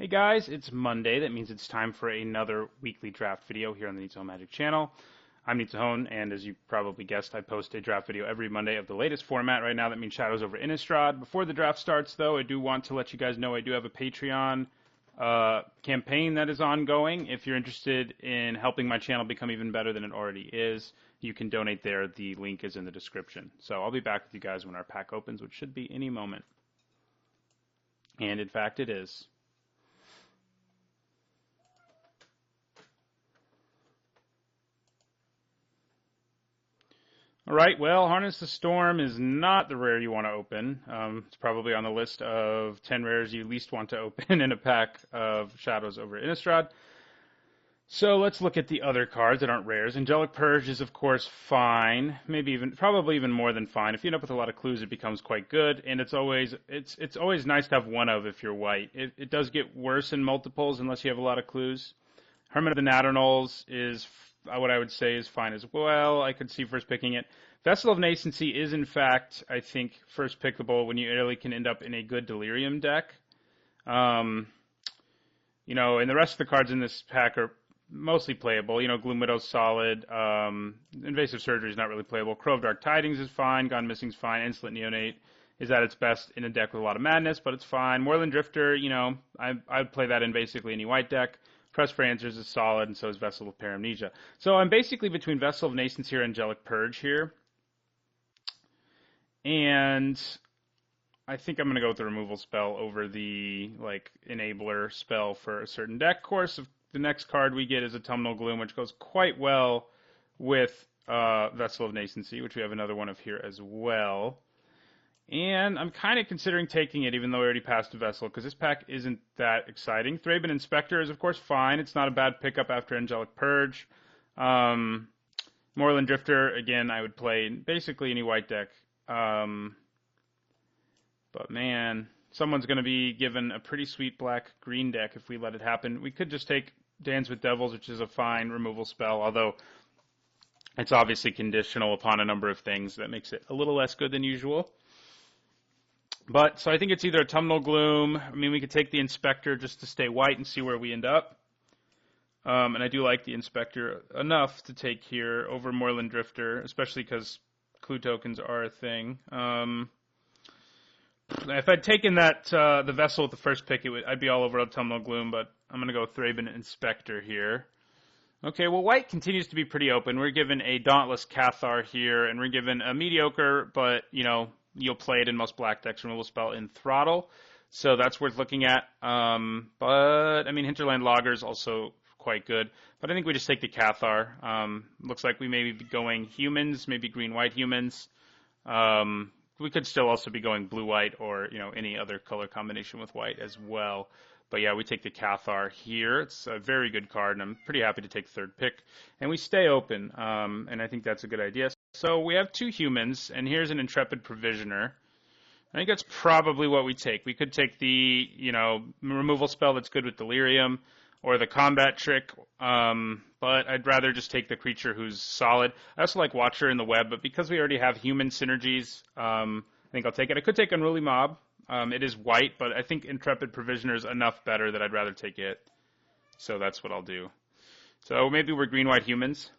Hey guys, it's Monday. That means it's time for another weekly draft video here on the Neatzone Magic channel. I'm Neatzone, and as you probably guessed, I post a draft video every Monday of the latest format. Right now, that means Shadows over Innistrad. Before the draft starts, though, I do want to let you guys know I do have a Patreon campaign that is ongoing. If you're interested in helping my channel become even better than it already is, you can donate there. The link is in the description. So I'll be back with you guys when our pack opens, which should be any moment. And in fact, it is. All right, well, Harness the Storm is not the rare you want to open. It's probably on the list of 10 rares you least want to open in a pack of Shadows over Innistrad. So let's look at the other cards that aren't rares. Angelic Purge is, of course, fine. Probably even more than fine. If you end up with a lot of clues, it becomes quite good. And it's always nice to have one of if you're white. It does get worse in multiples unless you have a lot of clues. Hermit of the Naternals is what I would say is fine as well. I could see first picking it. Vessel of Nascency is, in fact, I think, first pickable when you really can end up in a good Delirium deck. And the rest of the cards in this pack are mostly playable. Gloom Widow's solid. Invasive Surgery is not really playable. Crow of Dark Tidings is fine. Gone Missing is fine. Insolent Neonate is at its best in a deck with a lot of madness, but it's fine. Moorland Drifter, I'd play that in basically any white deck. Press for Answers is solid, and so is Vessel of Paramnesia. So I'm basically between Vessel of Nascency or Angelic Purge here. And I think I'm going to go with the removal spell over the enabler spell for a certain deck. Of course, the next card we get is Autumnal Gloom, which goes quite well with Vessel of Nascency, which we have another one of here as well. And I'm kind of considering taking it, even though I already passed a Vessel, because this pack isn't that exciting. Thraben Inspector is, of course, fine. It's not a bad pickup after Angelic Purge. Moorland Drifter, again, I would play in basically any white deck. But, man, someone's going to be given a pretty sweet black-green deck if we let it happen. We could just take Dance with Devils, which is a fine removal spell, although it's obviously conditional upon a number of things. That makes it a little less good than usual. So I think it's either Autumnal Gloom. I mean, we could take the Inspector just to stay white and see where we end up. And I do like the Inspector enough to take here over Moorland Drifter, especially because clue tokens are a thing. If I'd taken the Vessel with the first pick, I'd be all over Autumnal Gloom, but I'm going to go Thraben Inspector here. Okay, well, white continues to be pretty open. We're given a Dauntless Cathar here, and we're given a mediocre, but, you'll play it in most black decks, removal spell in Throttle. So that's worth looking at. Hinterland Logger is also quite good. But I think we just take the Cathar. Looks like we may be going humans, maybe green-white humans. We could still also be going blue-white or, any other color combination with white as well. But yeah, we take the Cathar here. It's a very good card, and I'm pretty happy to take third pick. And we stay open, and I think that's a good idea. So we have two humans, and here's an Intrepid Provisioner. I think that's probably what we take. We could take the, removal spell that's good with Delirium, or the combat trick, but I'd rather just take the creature who's solid. I also like Watcher in the Web, but because we already have human synergies, I think I'll take it. I could take Unruly Mob. It is white, but I think Intrepid Provisioner is enough better that I'd rather take it. So that's what I'll do. So maybe we're green-white humans.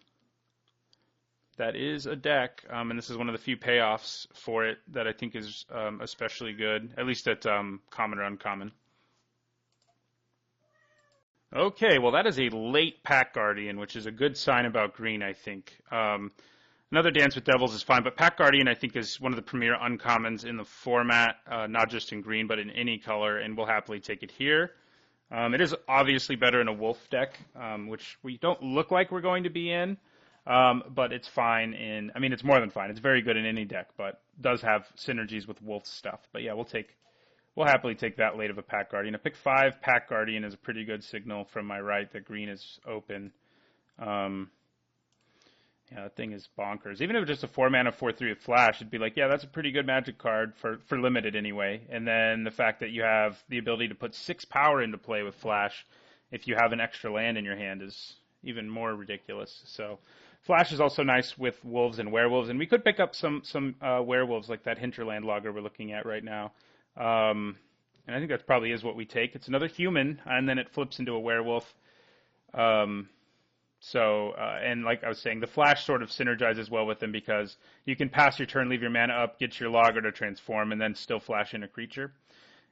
That is a deck, and this is one of the few payoffs for it that I think is especially good, at least at common or uncommon. Okay, well that is a late Pack Guardian, which is a good sign about green, I think. Another Dance with Devils is fine, but Pack Guardian, I think, is one of the premier uncommons in the format, not just in green, but in any color, and we'll happily take it here. It is obviously better in a wolf deck, which we don't look like we're going to be in, but it's fine it's more than fine. It's very good in any deck, but does have synergies with wolf stuff. But yeah, we'll happily take that late of a Pack Guardian. A pick 5 Pack Guardian is a pretty good signal from my right that green is open. Yeah, that thing is bonkers. Even if it's just a 4-mana 4/3 with Flash, it'd be like, yeah, that's a pretty good Magic card for limited anyway. And then the fact that you have the ability to put 6 power into play with Flash if you have an extra land in your hand is even more ridiculous. So Flash is also nice with wolves and werewolves, and we could pick up some werewolves like that Hinterland Logger we're looking at right now. And I think that probably is what we take. It's another human, and then it flips into a werewolf. Um, and like I was saying, the flash sort of synergizes well with them because you can pass your turn, leave your mana up, get your logger to transform, and then still flash in a creature.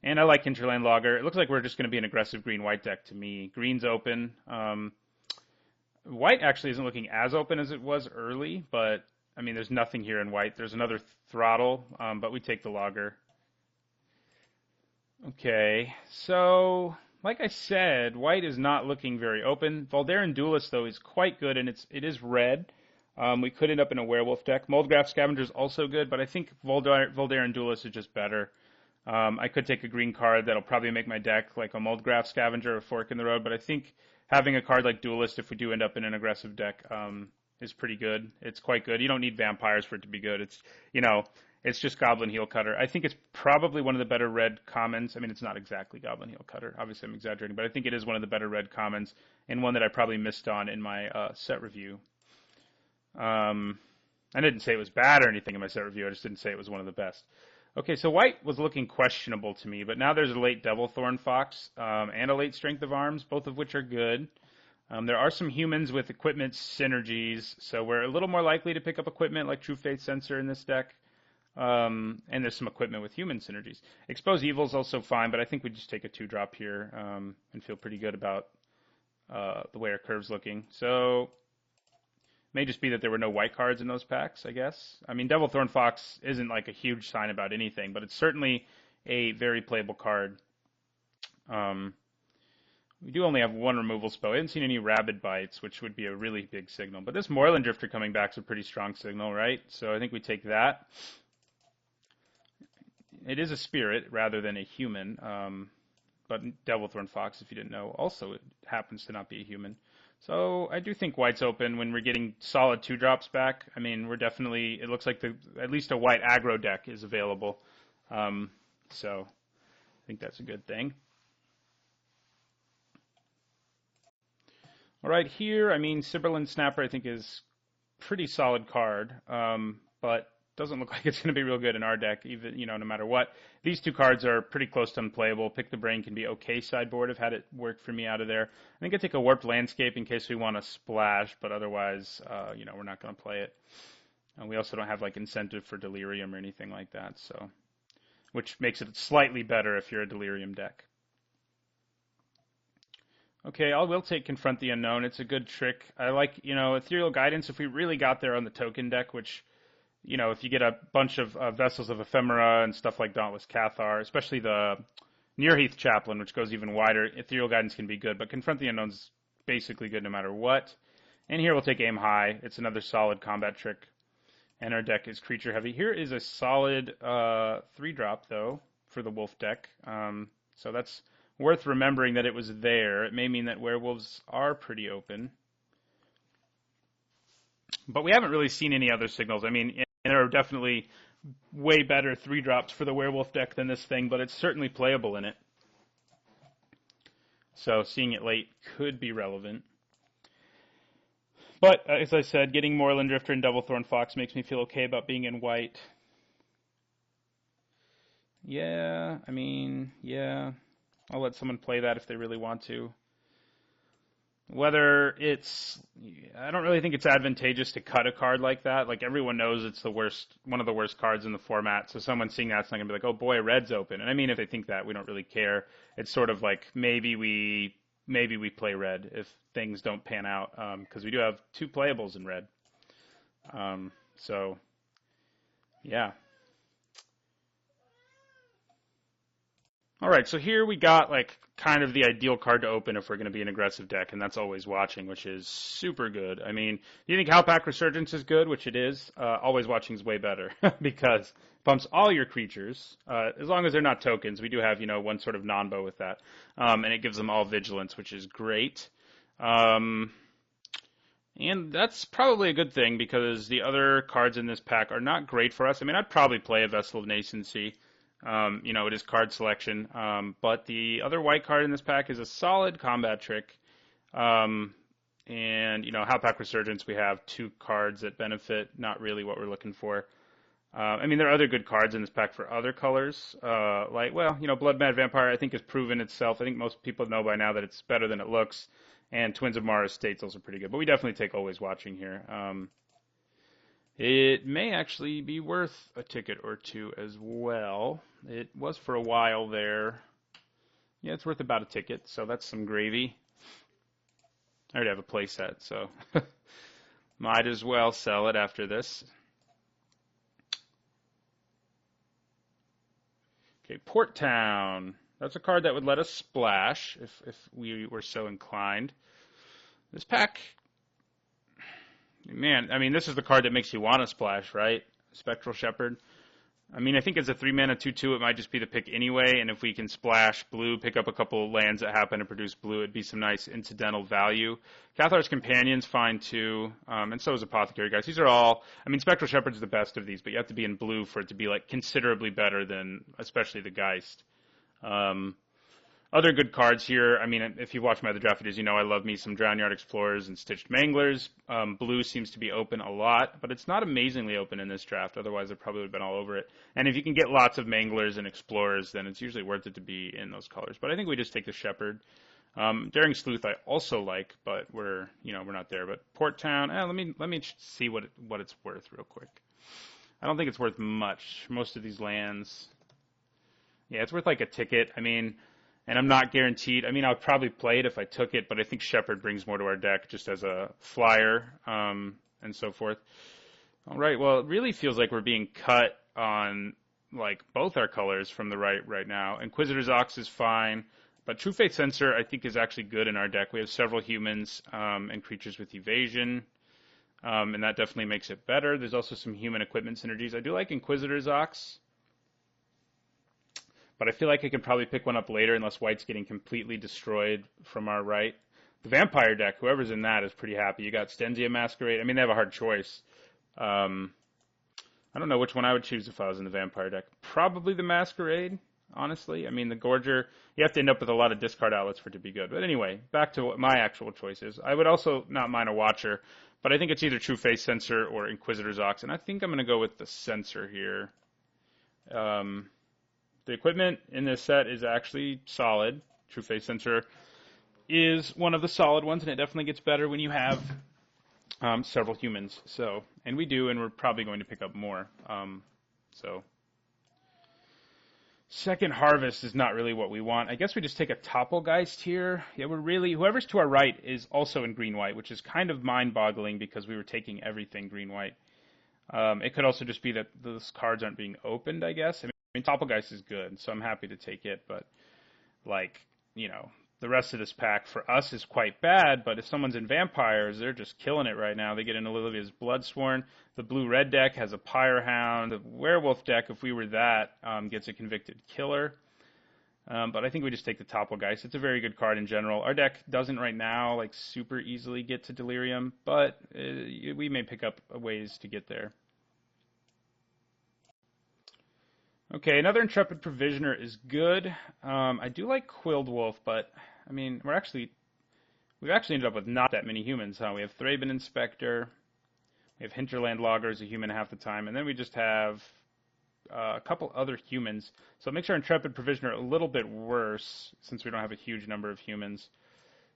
And I like Hinterland Logger. It looks like we're just going to be an aggressive green-white deck to me. Green's open. White actually isn't looking as open as it was early, but, I mean, there's nothing here in white. There's another Throttle, but we take the Logger. Okay, so, like I said, white is not looking very open. Voldaren Duelist, though, is quite good, and it is red. We could end up in a werewolf deck. Moldgraph Scavenger is also good, but I think Voldaren Duelist is just better. I could take a green card that'll probably make my deck like a Moldgraph Scavenger or Fork in the Road, but I think having a card like Duelist, if we do end up in an aggressive deck, is pretty good. It's quite good. You don't need vampires for it to be good. It's just Goblin Heel Cutter. I think it's probably one of the better red commons. I mean, it's not exactly Goblin Heel Cutter. Obviously, I'm exaggerating, but I think it is one of the better red commons and one that I probably missed on in my set review. I didn't say it was bad or anything in my set review. I just didn't say it was one of the best. Okay, so white was looking questionable to me, but now there's a late Devilthorn Fox and a late Strength of Arms, both of which are good. There are some humans with equipment synergies, so we're a little more likely to pick up equipment like True Faith Sensor in this deck. And there's some equipment with human synergies. Expose Evil is also fine, but I think we just take a 2-drop here and feel pretty good about the way our curve's looking. So may just be that there were no white cards in those packs, I guess. I mean, Devilthorn Fox isn't like a huge sign about anything, but it's certainly a very playable card. We do only have one removal spell. I haven't seen any Rabid Bites, which would be a really big signal. But this Moorland Drifter coming back is a pretty strong signal, right? So I think we take that. It is a spirit rather than a human. But Devilthorn Fox, if you didn't know, also it happens to not be a human. So I do think white's open when we're getting solid 2-drops back. I mean, we're definitely, it looks like at least a white aggro deck is available. So I think that's a good thing. All right, here, I mean, Sibberlin Snapper I think is pretty solid card, but doesn't look like it's going to be real good in our deck, even, no matter what. These two cards are pretty close to unplayable. Pick the Brain can be okay sideboard. I've had it work for me out of there. I think I take a Warped Landscape in case we want to splash, but otherwise, we're not going to play it. And we also don't have like incentive for Delirium or anything like that, so which makes it slightly better if you're a Delirium deck. Okay, I will take Confront the Unknown. It's a good trick. I like, Ethereal Guidance if we really got there on the token deck, which, if you get a bunch of Vessels of Ephemera and stuff like Dauntless Cathar, especially the Nearheath Chaplain, which goes even wider, Ethereal Guidance can be good, but Confront the Unknown's basically good no matter what. And here we'll take Aim High. It's another solid combat trick. And our deck is creature heavy. Here is a solid 3-drop, though, for the Wolf deck. So that's worth remembering that it was there. It may mean that werewolves are pretty open. But we haven't really seen any other signals. I mean, there are definitely way better 3-drops for the werewolf deck than this thing, but it's certainly playable in it. So seeing it late could be relevant. But, as I said, getting Moorland Drifter and Devilthorn Fox makes me feel okay about being in white. Yeah, I'll let someone play that if they really want to. Whether I don't really think it's advantageous to cut a card like that. Like, everyone knows it's one of the worst cards in the format, so someone seeing that's not going to be like, oh boy, red's open. And I mean, if they think that, we don't really care. It's sort of like, maybe we play red if things don't pan out, because we do have 2 playables in red. So, yeah. All right, so here we got like kind of the ideal card to open if we're going to be an aggressive deck, and that's Always Watching, which is super good. I mean, do you think Howlpack Resurgence is good, which it is? Always Watching is way better because it pumps all your creatures, as long as they're not tokens. We do have, one sort of non-bow with that, and it gives them all vigilance, which is great. And that's probably a good thing because the other cards in this pack are not great for us. I mean, I'd probably play a Vessel of Nascency. It is card selection. But the other white card in this pack is a solid combat trick. And, Howlpack Resurgence, we have 2 cards that benefit, not really what we're looking for. I mean, there are other good cards in this pack for other colors. Like, well, Blood Mad Vampire, I think, has proven itself. I think most people know by now that it's better than it looks. And Twins of Mara States also pretty good. But we definitely take Always Watching here. It may actually be worth a ticket or two as well. It was for a while there. Yeah, it's worth about a ticket, so that's some gravy. I already have a play set, so might as well sell it after this. Okay, Port Town. That's a card that would let us splash if we were so inclined. This pack, man, I mean, this is the card that makes you want to splash, right? Spectral Shepherd. I mean, I think as a 3-mana 2/2, it might just be the pick anyway, and if we can splash blue, pick up a couple of lands that happen to produce blue, it'd be some nice incidental value. Cathar's Companion's fine too, and so is Apothecary, guys. These are all, I mean, Spectral Shepherd's the best of these, but you have to be in blue for it to be, like, considerably better than, especially the Geist. Other good cards here, I mean, if you've watched my other draft videos, you know I love me some Drownyard Explorers and Stitched Manglers. Blue seems to be open a lot, but it's not amazingly open in this draft. Otherwise, I probably would have been all over it. And if you can get lots of Manglers and Explorers, then it's usually worth it to be in those colors. But I think we just take the Shepherd. Daring Sleuth I also like, but we're not there. But Port Town, let me see what it's worth real quick. I don't think it's worth much. Most of these lands, yeah, it's worth like a ticket. I mean. And I'm not guaranteed. I mean, I would probably play it if I took it, but I think Shepherd brings more to our deck just as a flyer and so forth. All right. Well, it really feels like we're being cut on like both our colors from the right now. Inquisitor's Ox is fine, but True Faith Censor I think is actually good in our deck. We have several humans and creatures with evasion, and that definitely makes it better. There's also some human equipment synergies. I do like Inquisitor's Ox. But I feel like I can probably pick one up later unless White's getting completely destroyed from our right. The Vampire deck, whoever's in that is pretty happy. You got Stenzia Masquerade. I mean, they have a hard choice. I don't know which one I would choose if I was in the Vampire deck. Probably the Masquerade, honestly. I mean, the Gorger, you have to end up with a lot of discard outlets for it to be good. But anyway, back to what my actual choice is. I would also not mind a Watcher, but I think it's either True Face Censor or Inquisitor's Ox, and I think I'm going to go with the Censor here. The equipment in this set is actually solid. True Face Censor is one of the solid ones, and it definitely gets better when you have several humans. So, and we do, and we're probably going to pick up more. Second Harvest is not really what we want. I guess we just take a Topplegeist here. Yeah, whoever's to our right is also in green-white, which is kind of mind-boggling because we were taking everything green-white. It could also just be that those cards aren't being opened, I guess. I mean, Topplegeist is good, so I'm happy to take it, but, the rest of this pack for us is quite bad, but if someone's in Vampires, they're just killing it right now. They get in Olivia's Bloodsworn. The blue-red deck has a Pyrehound. The Werewolf deck, if we were that, gets a Convicted Killer. But I think we just take the Topplegeist. It's a very good card in general. Our deck doesn't right now, super easily get to Delirium, but we may pick up ways to get there. Okay, another Intrepid Provisioner is good. I do like Quilled Wolf, but, I mean, we've actually ended up with not that many humans, huh? We have Thraben Inspector, we have Hinterland Logger as a human half the time, and then we just have a couple other humans. So it makes our Intrepid Provisioner a little bit worse, since we don't have a huge number of humans.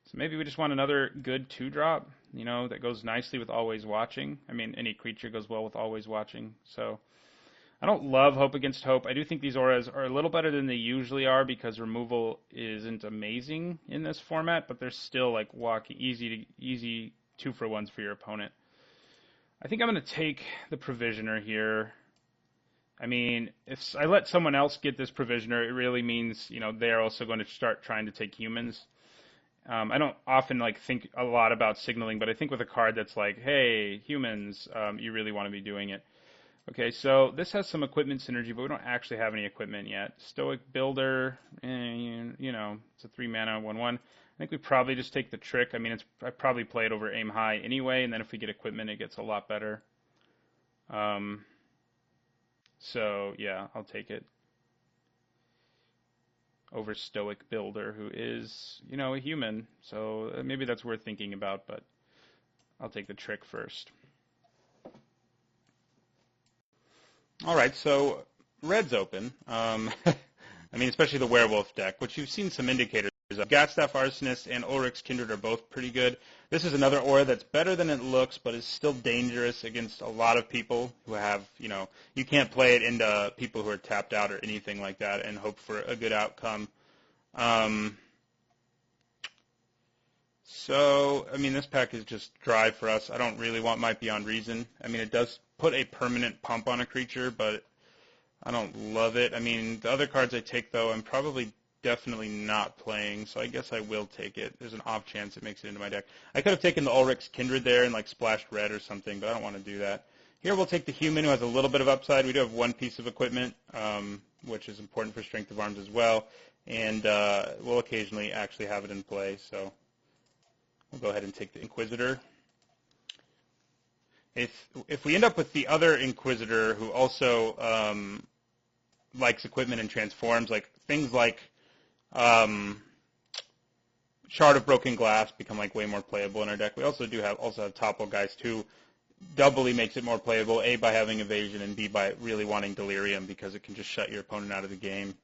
So maybe we just want another good 2-drop, that goes nicely with Always Watching. I mean, any creature goes well with Always Watching, so... I don't love Hope Against Hope. I do think these auras are a little better than they usually are because removal isn't amazing in this format, but they're still easy 2-for-1s for your opponent. I think I'm going to take the Provisioner here. I mean, if I let someone else get this Provisioner, it really means, they're also going to start trying to take humans. I don't often think a lot about signaling, but I think with a card that's like, hey, humans, you really want to be doing it. Okay, so this has some equipment synergy, but we don't actually have any equipment yet. Stoic Builder, it's a 3-mana 1/1. I think we probably just take the Trick. I mean, I probably play it over Aim High anyway, and then if we get equipment, it gets a lot better. So, yeah, I'll take it over Stoic Builder, who is, a human. So maybe that's worth thinking about, but I'll take the Trick first. All right, so red's open. I mean, especially the werewolf deck, which you've seen some indicators of. Gatstaff Arsonist and Ulrich's Kindred are both pretty good. This is another aura that's better than it looks, but is still dangerous against a lot of people who have, you can't play it into people who are tapped out or anything like that and hope for a good outcome. So, I mean, this pack is just dry for us. I don't really want Might Beyond Reason. I mean, it does put a permanent pump on a creature, but I don't love it. I mean, the other cards I take, though, I'm probably definitely not playing, so I guess I will take it. There's an off chance it makes it into my deck. I could have taken the Ulrich's Kindred there and, like, splashed red or something, but I don't want to do that. Here we'll take the human who has a little bit of upside. We do have one piece of equipment, which is important for Strength of Arms as well, and we'll occasionally actually have it in play, so we'll go ahead and take the Inquisitor. If we end up with the other Inquisitor who also likes equipment and transforms, like things like Shard of Broken Glass become like way more playable in our deck. We also have Topple who doubly makes it more playable, A, by having evasion, and B, by really wanting Delirium because it can just shut your opponent out of the game.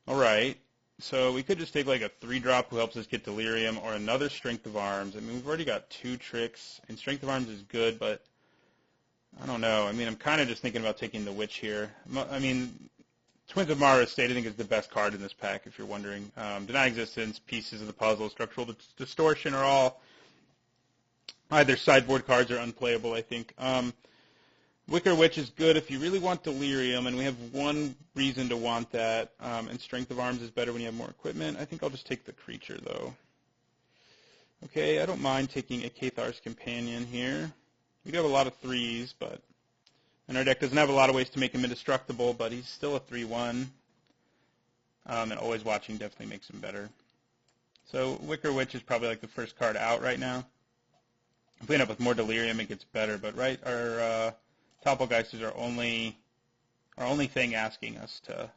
All right. So we could just take like a 3-drop who helps us get Delirium or another Strength of Arms. I mean, we've already got 2 tricks, and Strength of Arms is good, but I don't know. I mean, I'm kind of just thinking about taking the Witch here. I mean, Twins of Mara Estate, I think, is the best card in this pack, if you're wondering. Deny Existence, Pieces of the Puzzle, Structural Distortion are all either sideboard cards or unplayable, I think. Wicker Witch is good if you really want Delirium, and we have one reason to want that, and Strength of Arms is better when you have more equipment. I think I'll just take the creature, though. Okay, I don't mind taking a Cathar's Companion here. We do have a lot of 3s, and our deck doesn't have a lot of ways to make him indestructible, but he's still a 3/1, and Always Watching definitely makes him better. So Wicker Witch is probably like the first card out right now. If we end up with more Delirium, it gets better, but our Doppelgeist is our only thing asking us to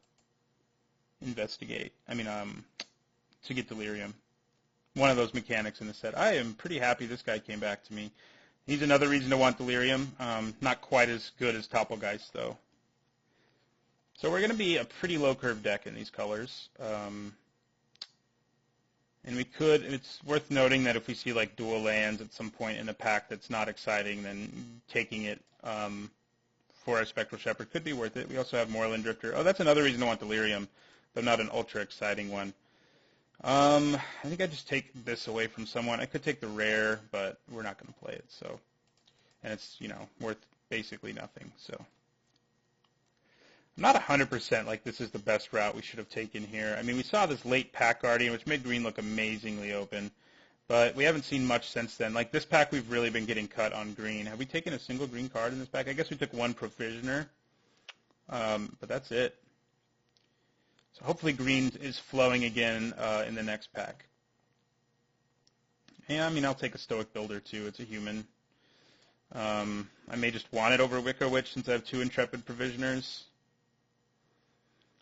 investigate. I mean, to get Delirium. One of those mechanics in the set. I am pretty happy this guy came back to me. He's another reason to want Delirium. Not quite as good as Doppelgeist, though. So we're going to be a pretty low curve deck in these colors. And it's worth noting that if we see like dual lands at some point in the pack that's not exciting, then taking it for our Spectral Shepherd could be worth it. We also have Moorland Drifter. Oh, that's another reason to want Delirium, though not an ultra exciting one. I think I just take this away from someone. I could take the rare, but we're not going to play it. So, and it's worth basically nothing. So, I'm not 100% like this is the best route we should have taken here. I mean, we saw this late pack Guardian, which made green look amazingly open, but we haven't seen much since then. Like this pack, we've really been getting cut on green. Have we taken a single green card in this pack? I guess we took one Provisioner, but that's it. So hopefully green is flowing again in the next pack. Yeah, I mean, I'll take a Stoic Builder too. It's a human. I may just want it over Wicker Witch since I have 2 Intrepid Provisioners.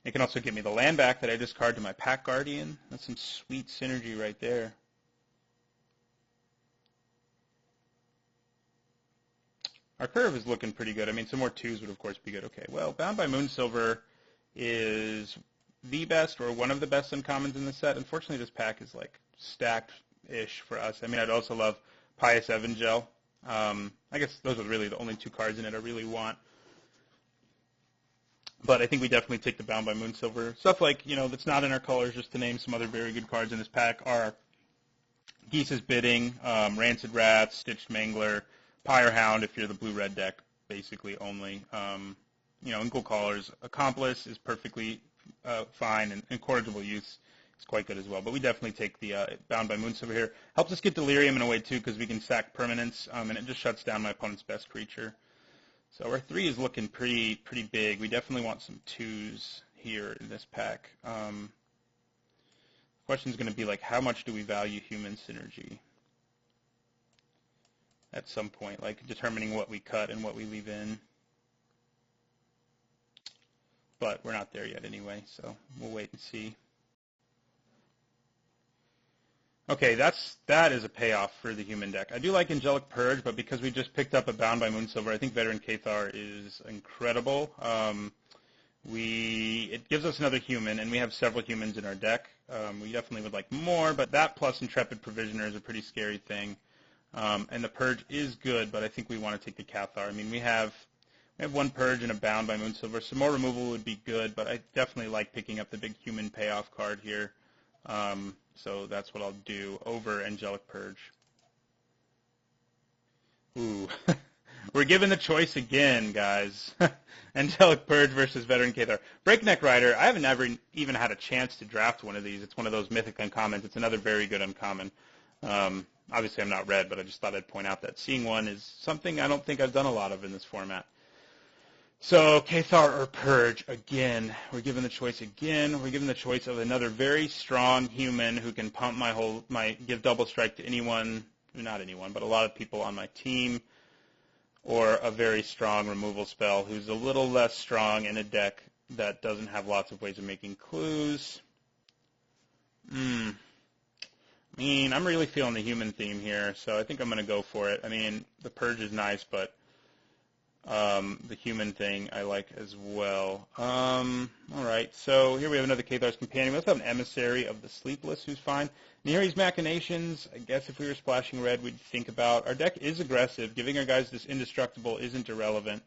It can also give me the land back that I discard to my Pack Guardian. That's some sweet synergy right there. Our curve is looking pretty good. I mean, some more 2s would, of course, be good. Okay, well, Bound by Moonsilver is the best or one of the best uncommons in the set. Unfortunately, this pack is, like, stacked-ish for us. I mean, I'd also love Pious Evangel. I guess those are really the only 2 cards in it I really want. But I think we definitely take the Bound by Moonsilver. Stuff like, that's not in our colors, just to name some other very good cards in this pack, are Geese's Bidding, Rancid Wrath, Stitched Mangler, Pyrehound if you're the blue-red deck, basically only. Inkle Caller's Accomplice is perfectly fine, and Incorrigible Use is quite good as well. But we definitely take the Bound by Moonsilver here. Helps us get Delirium in a way, too, because we can sack permanents, and it just shuts down my opponent's best creature. So our 3 is looking pretty big. We definitely want some 2s here in this pack. The question is going to be like, how much do we value human synergy at some point, like determining what we cut and what we leave in. But we're not there yet anyway, so we'll wait and see. Okay, that is a payoff for the human deck. I do like Angelic Purge, but because we just picked up a Bound by Moonsilver, I think Veteran Cathar is incredible. It gives us another human, and we have several humans in our deck. We definitely would like more, but that plus Intrepid Provisioner is a pretty scary thing. And the Purge is good, but I think we want to take the Cathar. I mean, we have one Purge and a Bound by Moonsilver. Some more removal would be good, but I definitely like picking up the big human payoff card here. So that's what I'll do over Angelic Purge. Ooh. We're given the choice again, guys. Angelic Purge versus Veteran Cathar. Breakneck Rider, I haven't ever even had a chance to draft one of these. It's one of those mythic uncommons. It's another very good uncommon. Obviously, I'm not red, but I just thought I'd point out that seeing one is something I don't think I've done a lot of in this format. So Cathar or Purge, again, we're given the choice again. We're given the choice of another very strong human who can pump give double strike to anyone, not anyone, but a lot of people on my team, or a very strong removal spell who's a little less strong in a deck that doesn't have lots of ways of making clues. I mean, I'm really feeling the human theme here, so I think I'm going to go for it. I mean, the Purge is nice, but the human thing I like as well. All right, so here we have another Cathar's Companion. We also have an Emissary of the Sleepless who's fine. Nehari's Machinations, I guess if we were splashing red, we'd think about. Our deck is aggressive. Giving our guys this Indestructible isn't irrelevant.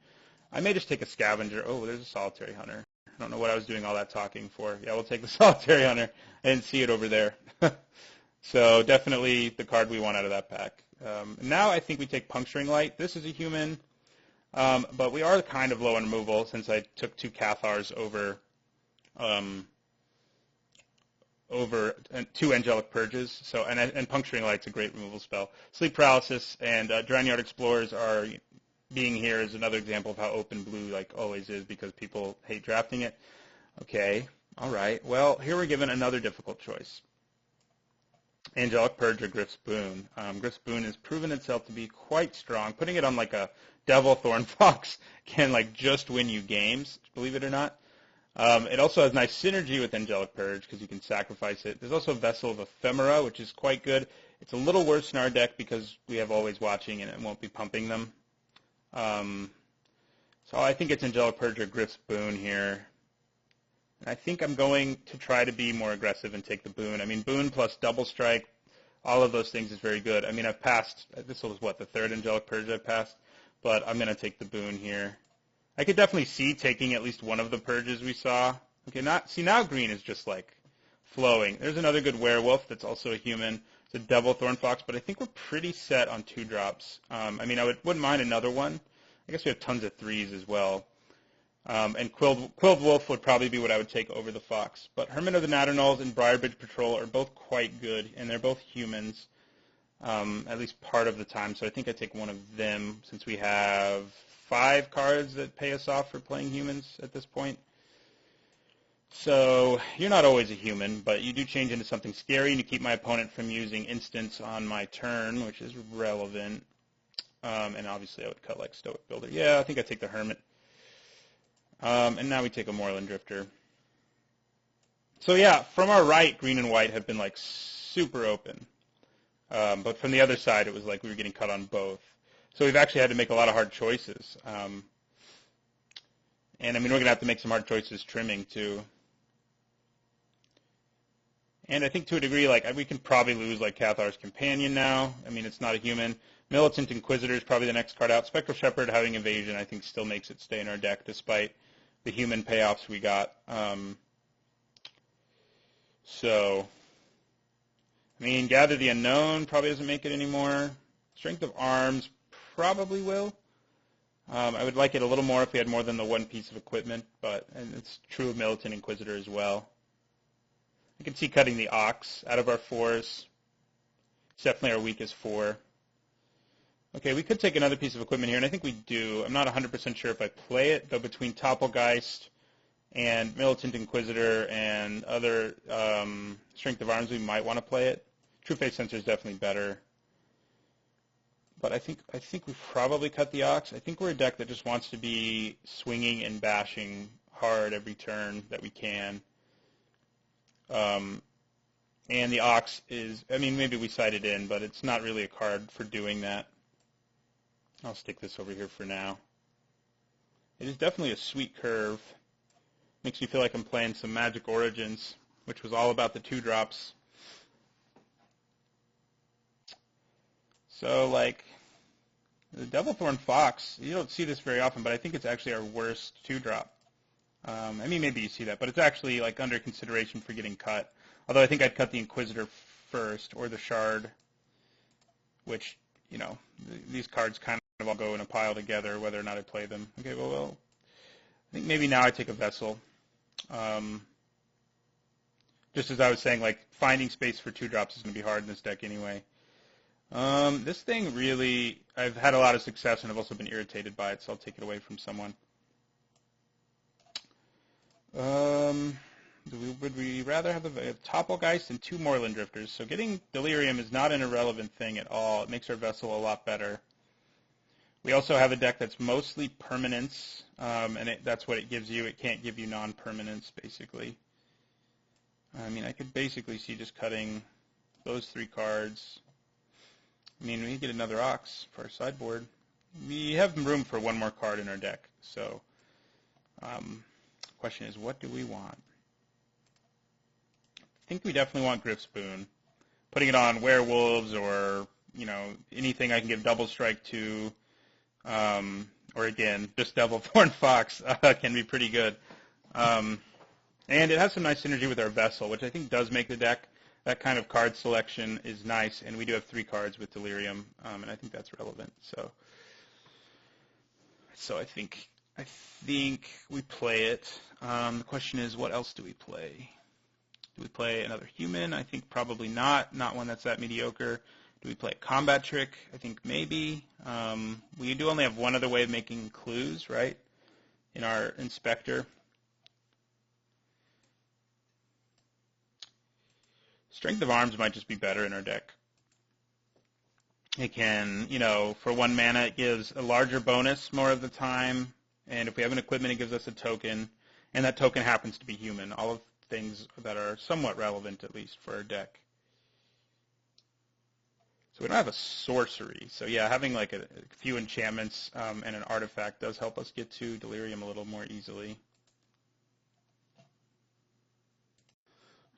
I may just take a Scavenger. Oh, there's a Solitary Hunter. I don't know what I was doing all that talking for. Yeah, we'll take the Solitary Hunter. I didn't see it over there. So definitely the card we want out of that pack. Now I think we take Puncturing Light. This is a human. But we are kind of low on removal since I took two Cathars over two Angelic Purges. So and Puncturing Light's a great removal spell. Sleep Paralysis and Drownyard Explorers are being here is another example of how open blue like always is because people hate drafting it. Okay, all right. Well, here we're given another difficult choice. Angelic Purge or Griff's Boon. Griff's Boon has proven itself to be quite strong. Putting it on like a Devil Thorn Fox can like just win you games, believe it or not. It also has nice synergy with Angelic Purge because you can sacrifice it. There's also Vessel of Ephemera, which is quite good. It's a little worse in our deck because we have Always Watching and it won't be pumping them. So I think it's Angelic Purge or Griff's Boon here. And I think I'm going to try to be more aggressive and take the Boon. I mean, Boon plus Double Strike, all of those things is very good. I mean, I've passed, this was what, the third Angelic Purge I've passed? But I'm going to take the Boon here. I could definitely see taking at least one of the Purges we saw. Okay, now green is just like flowing. There's another good Werewolf that's also a human. It's a Devil Thorn Fox, but I think we're pretty set on 2-drops. I mean, I wouldn't mind another one. I guess we have tons of 3s as well. And Quilled Wolf would probably be what I would take over the Fox. But Hermit of the Natternals and Briarbridge Patrol are both quite good, and they're both humans, at least part of the time. So I think I take one of them since we have 5 cards that pay us off for playing humans at this point. So you're not always a human, but you do change into something scary, and you keep my opponent from using instants on my turn, which is relevant. And obviously I would cut like Stoic Builder. Yeah, I think I take the Hermit. And now we take a Moorland Drifter. So yeah, from our right, green and white have been like super open. But from the other side, it was like we were getting cut on both. So we've actually had to make a lot of hard choices. And I mean, we're going to have to make some hard choices trimming too. And I think to a degree, like we can probably lose like Cathar's Companion now. I mean, it's not a human. Militant Inquisitor is probably the next card out. Spectral Shepherd having Evasion, I think, still makes it stay in our deck despite the human payoffs we got. So, I mean, Gather the Unknown probably doesn't make it anymore. Strength of Arms probably will. I would like it a little more if we had more than the one piece of equipment, and it's true of Militant Inquisitor as well. I can see cutting the Ox out of our 4s. It's definitely our weakest 4. Okay, we could take another piece of equipment here, and I think we do. I'm not 100% sure if I play it, though between Topplegeist and Militant Inquisitor and other Strength of Arms, we might want to play it. True Faith Sensor is definitely better. But I think we probably cut the Ox. I think we're a deck that just wants to be swinging and bashing hard every turn that we can. And the Ox is, I mean, maybe we cite it in, but it's not really a card for doing that. I'll stick this over here for now. It is definitely a sweet curve. Makes me feel like I'm playing some Magic Origins, which was all about the 2-drops. So, like, the Devilthorn Fox, you don't see this very often, but I think it's actually our worst 2-drop. I mean, maybe you see that, but it's actually, like, under consideration for getting cut. Although I think I'd cut the Inquisitor first, or the Shard, which, you know, these cards kind of all go in a pile together, whether or not I play them. Okay, well, I think maybe now I take a Vessel. Just as I was saying, like, finding space for 2-drops is going to be hard in this deck anyway. This thing really, I've had a lot of success, and I've also been irritated by it, so I'll take it away from someone. Would we rather have a Topplegeist and 2 Moorland Drifters? So getting Delirium is not an irrelevant thing at all. It makes our Vessel a lot better. We also have a deck that's mostly permanents, and that's what it gives you. It can't give you non-permanents, basically. I mean, I could basically see just cutting those 3 cards. I mean, we could get another Ox for our sideboard. We have room for 1 more card in our deck, so question is, what do we want? I think we definitely want Griff's Boon. Putting it on Werewolves or, you know, anything I can give Double Strike to, or again, just Devilthorn Fox can be pretty good. And it has some nice synergy with our Vessel, which I think does make the deck. That kind of card selection is nice, and we do have 3 cards with Delirium, and I think that's relevant. So I think we play it. The question is, what else do we play? Do we play another human? I think probably not. Not one that's that mediocre. Do we play a combat trick? I think maybe. We do only have one other way of making clues, right? In our inspector. Strength of Arms might just be better in our deck. It can, you know, for 1 mana, it gives a larger bonus more of the time. And if we have an equipment, it gives us a token. And that token happens to be human. All of things that are somewhat relevant, at least, for our deck. So we don't have a sorcery. So yeah, having like a few enchantments and an artifact does help us get to Delirium a little more easily.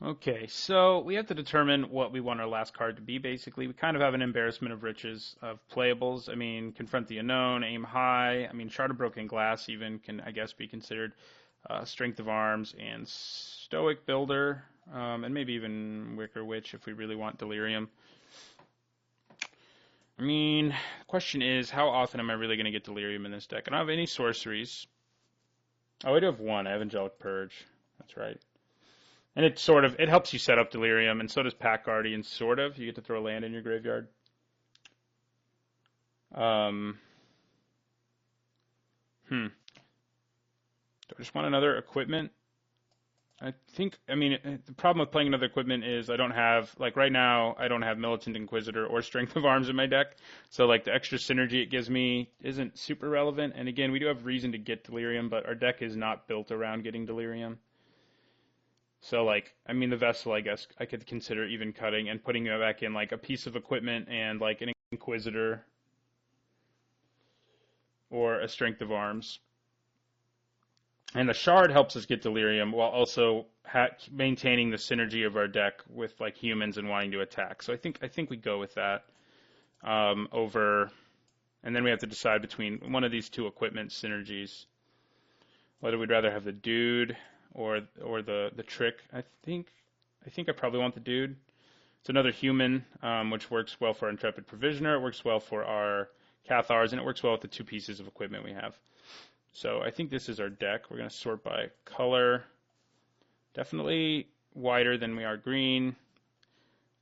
Okay, so we have to determine what we want our last card to be, basically. We kind of have an embarrassment of riches of playables. I mean, Confront the Unknown, Aim High. I mean, Shard of Broken Glass even can, I guess, be considered. Strength of Arms and Stoic Builder, and maybe even Wicker Witch if we really want Delirium. I mean, the question is, how often am I really going to get Delirium in this deck? I don't have any sorceries. Oh, I do have 1. I have Angelic Purge. That's right. And it helps you set up Delirium, and so does Pack Guardian, sort of. You get to throw a land in your graveyard. Do I just want another equipment? I mean, the problem with playing another equipment is I don't have, like right now, I don't have Militant Inquisitor or Strength of Arms in my deck. So like the extra synergy it gives me isn't super relevant. And again, we do have reason to get Delirium, but our deck is not built around getting Delirium. So like, I mean, the Vessel, I guess I could consider even cutting and putting it back in like a piece of equipment and like an Inquisitor or a Strength of Arms. And the Shard helps us get Delirium while also maintaining the synergy of our deck with like humans and wanting to attack. So I think we go with that over, and then we have to decide between one of these 2 equipment synergies, whether we'd rather have the Dude or the Trick. I think I probably want the Dude. It's another human, which works well for our Intrepid Provisioner. It works well for our Cathars, and it works well with the 2 pieces of equipment we have. So I think this is our deck. We're going to sort by color. Definitely wider than we are green,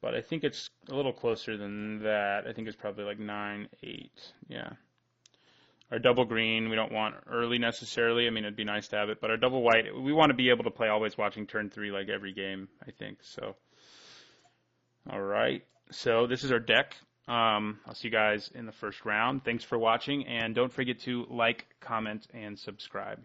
but I think it's a little closer than that. I think it's probably like 9, 8. Yeah. Our double green, we don't want early necessarily. I mean, it'd be nice to have it, but our double white, we want to be able to play Always Watching turn 3 like every game, I think. So, all right. So this is our deck. I'll see you guys in the first round. Thanks for watching, and don't forget to like, comment, and subscribe.